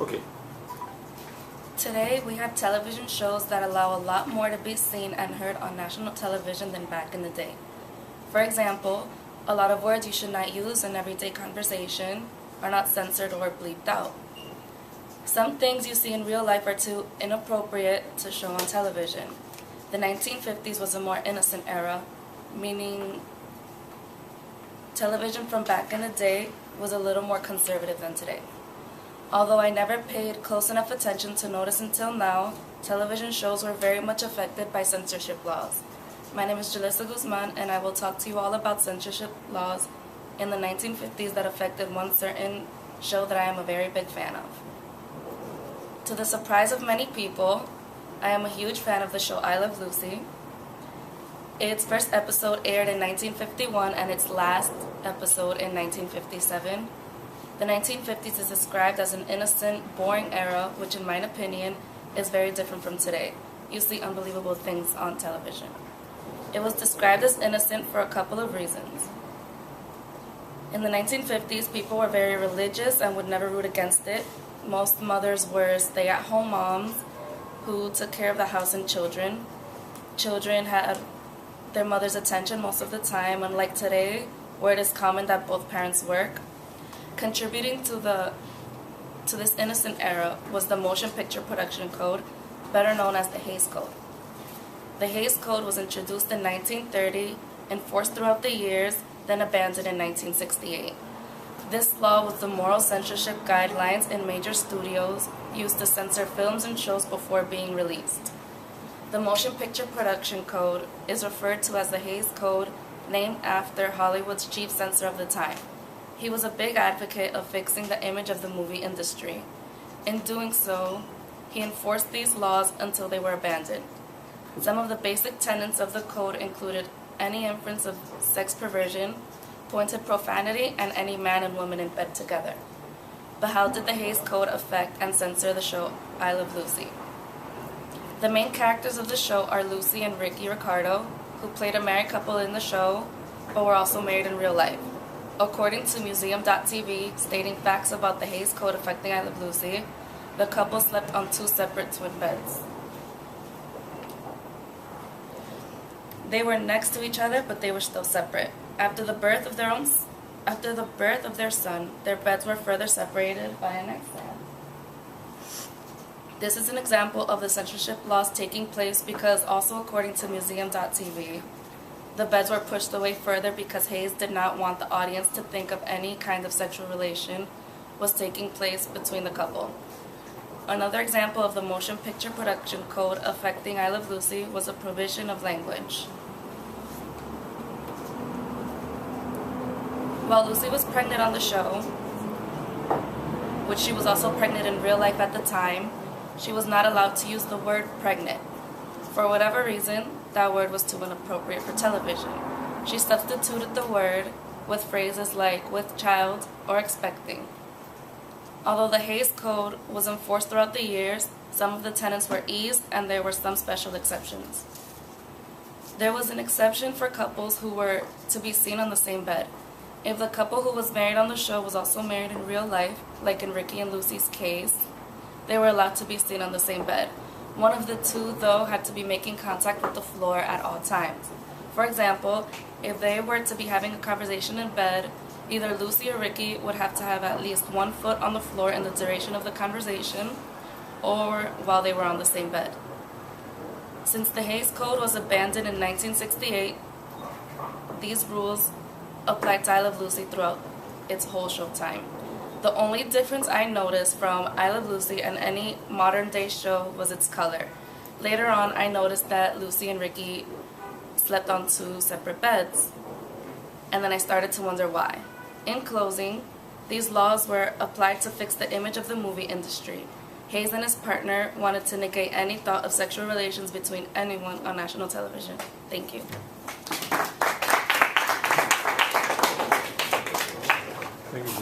Okay. Today, we have television shows that allow a lot more to be seen and heard on national television than back in the day. For example, a lot of words you should not use in everyday conversation are not censored or bleeped out. Some things you see in real life are too inappropriate to show on television. The 1950s was a more innocent era, meaning television from back in the day was a little more conservative than today. Although I never paid close enough attention to notice until now, television shows were very much affected by censorship laws. My name is Guzman, and I will talk to you all about censorship laws in the 1950s that affected one certain show that I am a very big fan of. To the surprise of many people, I am a huge fan of the show I Love Lucy. Its first episode aired in 1951 and its last episode in 1957. The 1950s is described as an innocent, boring era, which in my opinion is very different from today. You see unbelievable things on television. It was described as innocent for a couple of reasons. In the 1950s, people were very religious and would never root against it. Most mothers were stay-at-home moms who took care of the house and children. Children had their mother's attention most of the time, unlike today, where it is common that both parents work. Contributing to this innocent era was the Motion Picture Production Code, better known as the Hays Code. The Hays Code was introduced in 1930, enforced throughout the years, then abandoned in 1968. This law was the moral censorship guidelines in major studios used to censor films and shows before being released. The Motion Picture Production Code is referred to as the Hays Code, named after Hollywood's chief censor of the time. He was a big advocate of fixing the image of the movie industry. In doing so, he enforced these laws until they were abandoned. Some of the basic tenets of the code included any inference of sex perversion, pointed profanity, and any man and woman in bed together. But how did the Hays Code affect and censor the show I Love Lucy? The main characters of the show are Lucy and Ricky Ricardo, who played a married couple in the show, but were also married in real life. According to Museum.tv, stating facts about the Hays Code affecting I Love Lucy, the couple slept on 2 separate twin beds. They were next to each other, but they were still separate. After the birth of their son, their beds were further separated by a nightstand. This is an example of the censorship laws taking place because, also according to Museum.tv, the beds were pushed away further because Hays did not want the audience to think of any kind of sexual relation was taking place between the couple. Another example of the Motion Picture Production Code affecting I Love Lucy was a provision of language. While Lucy was pregnant on the show, which she was also pregnant in real life at the time, she was not allowed to use the word pregnant. For whatever reason, that word was too inappropriate for television. She substituted the word with phrases like with child or expecting. Although the Hays Code was enforced throughout the years, some of the tenets were eased and there were some special exceptions. There was an exception for couples who were to be seen on the same bed. If the couple who was married on the show was also married in real life, like in Ricky and Lucy's case, they were allowed to be seen on the same bed. One of the two, though, had to be making contact with the floor at all times. For example, if they were to be having a conversation in bed, either Lucy or Ricky would have to have at least 1 foot on the floor in the duration of the conversation, or while they were on the same bed. Since the Hays Code was abandoned in 1968, these rules applied to I Love Lucy throughout its whole show time. The only difference I noticed from I Love Lucy and any modern day show was its color. Later on, I noticed that Lucy and Ricky slept on 2 separate beds, and then I started to wonder why. In closing, these laws were applied to fix the image of the movie industry. Hays and his partner wanted to negate any thought of sexual relations between anyone on national television. Thank you. Thank you.